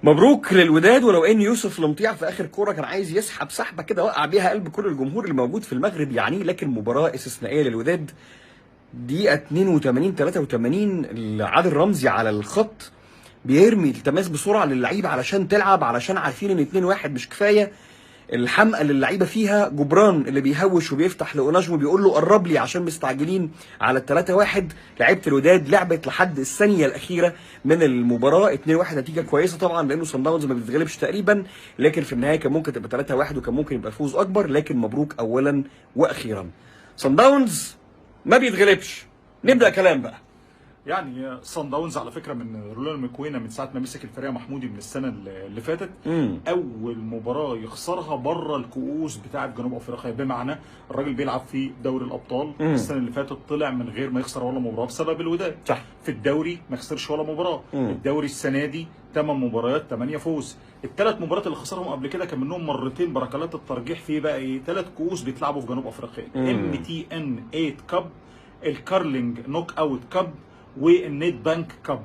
مبروك للوداد. ولو ان يوسف المطيع في اخر كوره كان عايز يسحب سحبه كده وقع بيها قلب كل الجمهور اللي موجود في المغرب يعني، لكن مباراه استثنائيه للوداد. دقيقه 82 83 عادل رمزي على الخط بيرمي التماس بسرعه للعيبه علشان تلعب، علشان عارفين ان 2-1 مش كفايه. الحمقى اللي اللعيبه فيها، جبران اللي بيهوش وبيفتح لاوناجمو بيقول له قرب لي عشان مستعجلين على ال3-1. لعيبه الوداد لعبت لحد الثانيه الاخيره من المباراه. 2-1 نتيجه كويسه طبعا لانه صن داونز ما بيتغلبش تقريبا، لكن في النهايه كان ممكن تبقى 3-1 وكان ممكن يبقى فوز اكبر. لكن مبروك اولا واخيرا، صن داونز ما بيتغلبش. نبدا كلام بقى. يعني صن داونز على فكره من رولان مكوينه من ساعه ما مسك الفريق محمودي من السنه اللي فاتت، اول مباراه يخسرها بره الكؤوس بتاعه جنوب افريقيا، بمعنى الراجل بيلعب في دوري الابطال. السنه اللي فاتت طلع من غير ما يخسر ولا مباراه بسبب الوداد. صح. في الدوري ما خسرش ولا مباراه. الدوري السنه دي 8 مباريات 8 فوز. الثلاث مباريات اللي خسرهم قبل كده كان منهم مرتين بركلات الترجيح في بقى ايه 3 كؤوس بيتلعبوا في جنوب افريقيا، MTN 8 كاب، الكارلينج نوك اوت كاب، والنيت بانك كاب.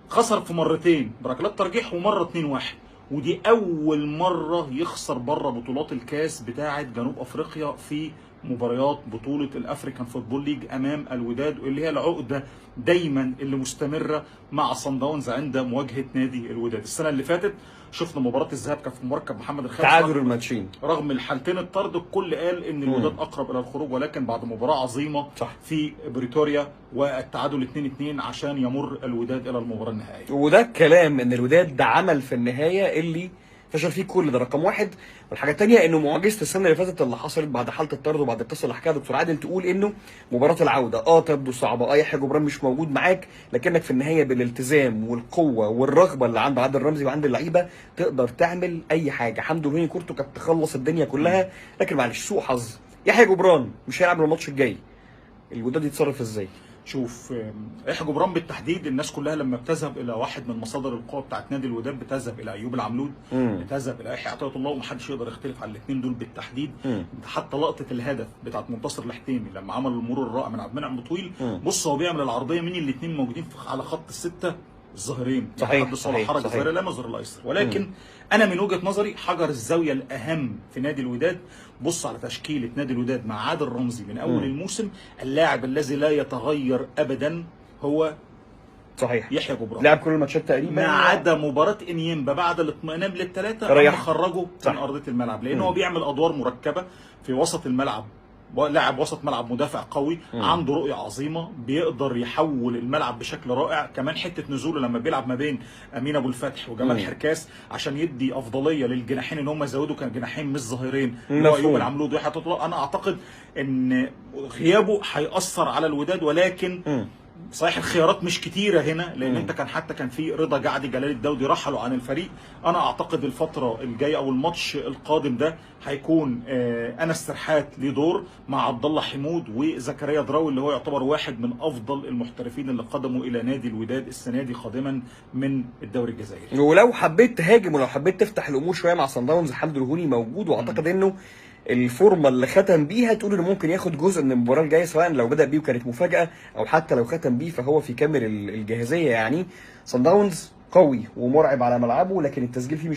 خسر في مرتين بركلات ترجيح ومره 2-1، ودي اول مره يخسر بره بطولات الكاس بتاعه جنوب افريقيا في مباريات بطوله الافريكان فوتبول ليج امام الوداد، اللي هي العقده دايما اللي مستمره مع صن داونز عند مواجهه نادي الوداد. السنه اللي فاتت شفنا مباراه الذهاب كان في مركب محمد الخامس، تعادل الماتشين رغم الحالتين الطرد. الكل قال ان الوداد اقرب الى الخروج، ولكن بعد مباراه عظيمه صح. في بريتوريا والتعادل 2-2 عشان يمر الوداد الى المباراه النهائيه. وده الكلام ان الوداد ده عمل في النهايه اللي فشل فيه كل ده، رقم واحد. والحاجه الثانيه انه معجزه السنه اللي فاتت اللي حصلت بعد حاله الطرد وبعد القصه اللي حكاها دكتور عادل تقول انه مباراه العوده تبدو صعبه، يحيى جبران مش موجود معاك، لكنك في النهايه بالالتزام والقوه والرغبه اللي عند عادل رمزي وعند اللعيبه تقدر تعمل اي حاجه. حمدو هوني كورته كانت تخلص الدنيا كلها، لكن معلش سوء حظ. يحيى جبران مش هيلعب الماتش الجاي، الوداد يتصرف ازاي؟ شوف، يحيى جبران بالتحديد الناس كلها لما بتذهب الى واحد من مصادر القوه بتاعت نادي الوداد بتذهب الى ايوب العملود، بتذهب الى يحيى عطيه الله، ومحدش يقدر يختلف على الاثنين دول بالتحديد. حتى لقطه الهدف بتاعت منتصر الحتيمي لما عمل المرور الرائع من عبد المنعم بطويل، بص هو بيعمل العرضيه مين الاثنين موجودين على خط السته الظاهرين، صحيح صحيح حرج الظاهره لا مظهر الايسر. ولكن انا من وجهه نظري حجر الزاويه الاهم في نادي الوداد، بص على تشكيله نادي الوداد مع عادل رمزي من اول الموسم، اللاعب الذي لا يتغير ابدا هو صحيح يحيى جبران. لعب كل الماتشات تقريبا ما عدا مباراه انيمبا بعد الاطمئنان للثلاثه ريح خرجه من ارضيه الملعب، لانه هو بيعمل ادوار مركبه في وسط الملعب. لاعب وسط ملعب مدافع قوي، عنده رؤيه عظيمه، بيقدر يحول الملعب بشكل رائع. كمان حته نزوله لما بيلعب ما بين امين ابو الفتح وجمال حركاس عشان يدي افضليه للجناحين ان هم يزودوا، كان جناحين مش ظاهرين اللي هو ايوب العملود ويحيى عطيه الله. انا اعتقد ان غيابه هيأثر على الوداد، ولكن صحيح الخيارات مش كتيره هنا، لان انت كان في رضا جعدي، جلال الدودي رحلوا عن الفريق. انا اعتقد الفتره الجايه او الماتش القادم ده هيكون انس سرحات ليه دور مع عبد الله حمود وزكريا دراوي، اللي هو يعتبر واحد من افضل المحترفين اللي قدموا الى نادي الوداد السنه دي قادما من الدوري الجزائري. ولو حبيت تهاجم ولو حبيت تفتح الامور شويه مع صن داونز، حمدو الهوني موجود، واعتقد انه الفورمه اللي ختم بيها تقول انه ممكن ياخد جزء من المباراه الجايه، سواء لو بدا بيه وكانت مفاجاه او حتى لو ختم بيه فهو في كامل الجاهزيه. يعني صن داونز قوي ومرعب على ملعبه، لكن التسجيل فيه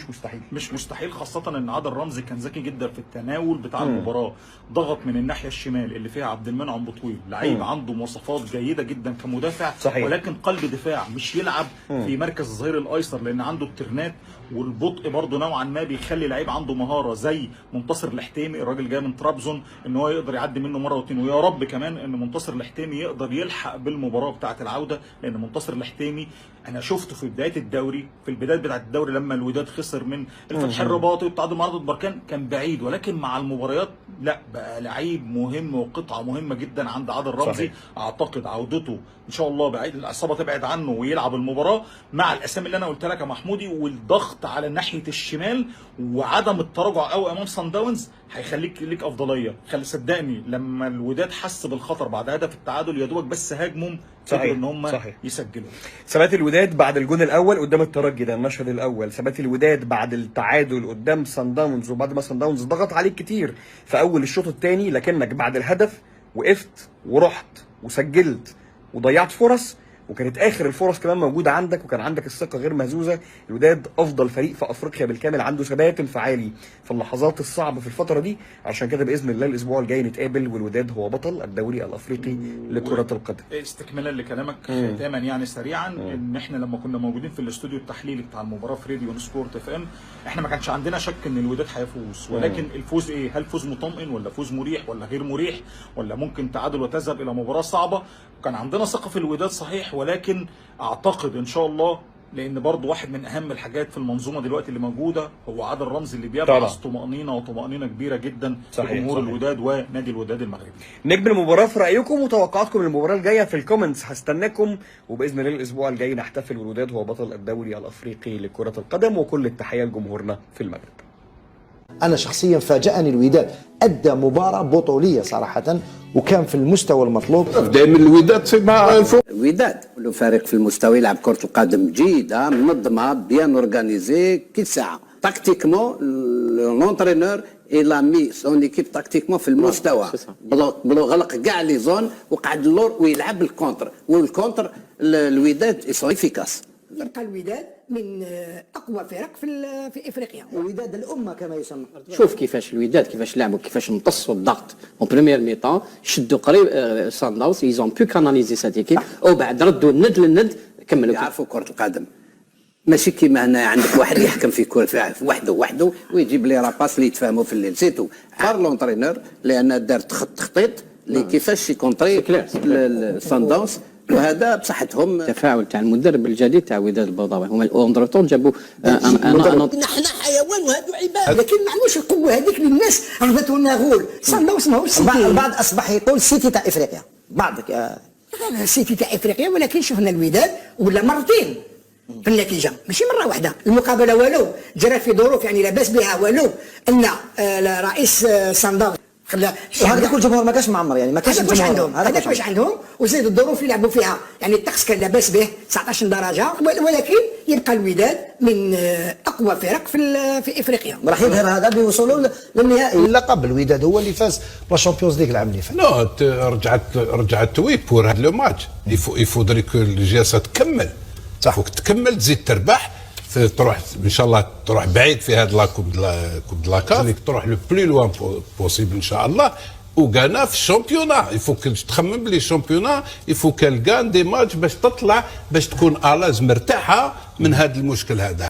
مش مستحيل، خاصه ان عادل رمزي كان ذكي جدا في التناول بتاع المباراه. ضغط من الناحيه الشمال اللي فيها عبد المنعم بطويل، لعيب عنده مواصفات جيده جدا كمدافع، صحيح. ولكن قلب دفاع، مش يلعب في مركز الظهير الايسر لان عنده الترنات والبطء برضه نوعا ما بيخلي لعيب عنده مهاره زي منتصر الحتيمي، الراجل جاي من طرابزون، ان هو يقدر يعدي منه مره واثنين. ويا رب كمان ان منتصر الحتيمي يقدر يلحق بالمباراه بتاعه العوده، لان منتصر الحتيمي انا شفته في بدايه الدوري، في البدايات بتاعه الدوري لما الوداد خسر من الفتح الرباطي والتعادل مع نهضه بركان كان بعيد، ولكن مع المباريات لا بقى لعيب مهم وقطعه مهمه جدا عند عادل رمزي. صحيح. اعتقد عودته ان شاء الله بعيد الاصابه تبعد عنه ويلعب المباراه مع الاسامي اللي انا قلت لك يا محمودي، والضغط على ناحيه الشمال وعدم التراجع قوي امام صن داونز هيخليك ليك افضليه. صدقني لما الوداد حس بالخطر بعد هدف التعادل يا دوبك بس هاجموا قدروا ان هم يسجلوا. ثبات الوداد بعد الجون الاول قدام الترجي، ده المشهد الاول. ثبات الوداد بعد التعادل قدام صن داونز، وبعد ما صن داونز ضغط عليك كتير في اول الشوط الثاني، لكنك بعد الهدف وقفت ورحت وسجلت وضيعت فرص وكانت اخر الفرص كمان موجوده عندك، وكان عندك الثقه غير مهزوزه. الوداد افضل فريق في افريقيا بالكامل، عنده ثبات انفعالي في اللحظات الصعبه في الفتره دي. عشان كده باذن الله الاسبوع الجاي نتقابل، والوداد هو بطل الدوري الافريقي لكره القدم. استكمالا لكلامك ختاما يعني سريعا، ان احنا لما كنا موجودين في الاستوديو التحليلي بتاع المباراه في راديو سبورت اف ام، احنا ما كانش عندنا شك ان الوداد هيفوز، ولكن الفوز ايه؟ هل فوز مطمئن ولا فوز مريح ولا غير مريح ولا ممكن تعادل وتذهب الى مباراه صعبه؟ كان عندنا ثقه في الوداد صحيح، ولكن اعتقد ان شاء الله، لان برضو واحد من اهم الحاجات في المنظومه دلوقتي اللي موجوده هو عادل رمزي اللي بيبعث طمانينه وطمانينه كبيره جدا لجمهور الوداد ونادي الوداد المغربي. نجم المباراه في رايكم وتوقعاتكم للمباراه الجايه في الكومنتس، هستناكم. وباذن الله الاسبوع الجاي نحتفل والوداد هو بطل الدوري الافريقي لكره القدم، وكل التحيه لجمهورنا في المغرب. أنا شخصيا فاجأني الوداد، أدى مباراة بطولية صراحة وكان في المستوى المطلوب. دائما الوداد مع الوداد له فريق في المستوى يلعب كرة القدم جيدة منظمة بيان اورغانيزي كل ساعة. تاكتيكمون لونترينور إلا مي سون ايكيب تاكتيكمون في المستوى، بلو غلق كاع لي زون وقعد اللور ويلعب الكونتر، والكونتر الوداد سون افيكاس. يبقى الوداد من اقوى فرق في افريقيا، الوداد الامه كما يسمى. شوف كيفاش الوداد كيفاش لعبوا، كيفاش امتصوا الضغط اون بريمير ميطون، شدوا قريب سان داونز، ايزون بو كاناليزي سات ايكيب، وبعد ردوا الند للند كملوا. يعرفوا كرة القدم ماشي كيما هنا عندك واحد يحكم في كرة وحده ويجيب لي راباس اللي يتفاهموا في الليل سيتو. عار لونترينور لان دار تخطيط اللي كيفاش يكونتري سان داونز، وهذا بصحتهم. التفاعل تاع المدرب الجديد تاع وداد البيضاوي هما الاوندرتون جابوا نحن حيوان وهذو عباد، لكن ما عندوش القوه هذيك للناس رفضتوا لنا غول. صن داونز ماهوش سيتي، البعض اصبح يقول سيتي تاع افريقيا، بعضك سيتي تاع افريقيا، ولكن شفنا الوداد ولا مرتين في النتيجه، ماشي مره واحده. المقابله والو جرت في ظروف يعني لا باس بها والو، ان رئيس صن داونز وهذا كل جمهور ما كانش معمر، يعني ما كانش مش عندهم، هذاك مش عندهم، وزيد الظروف اللي يلعبوا فيها، يعني الطقس كان لاباس به 19 درجه، ولكن يبقى الوداد من اقوى فرق في افريقيا. راح يظهر هذا بوصوله للنهائي. اللقب الوداد هو اللي فاز بالشامبيونز ليغ العام اللي فات. نو رجعت وي بور هذا لو ماتش، يفودري كو الجلسه تكمل، صح، تكمل تزيد تربح، تروح ان شاء الله تروح بعيد في هذا لاكوب دو لاكاف، تروح لو بلي لوان بوسيبل ان شاء الله، وغانا في الشامبيونا. يفوك تخمم بلي الشامبيونا يفوك الغان دي ماتش باش تطلع، باش تكون الاز مرتاحه من هذا المشكل هذا.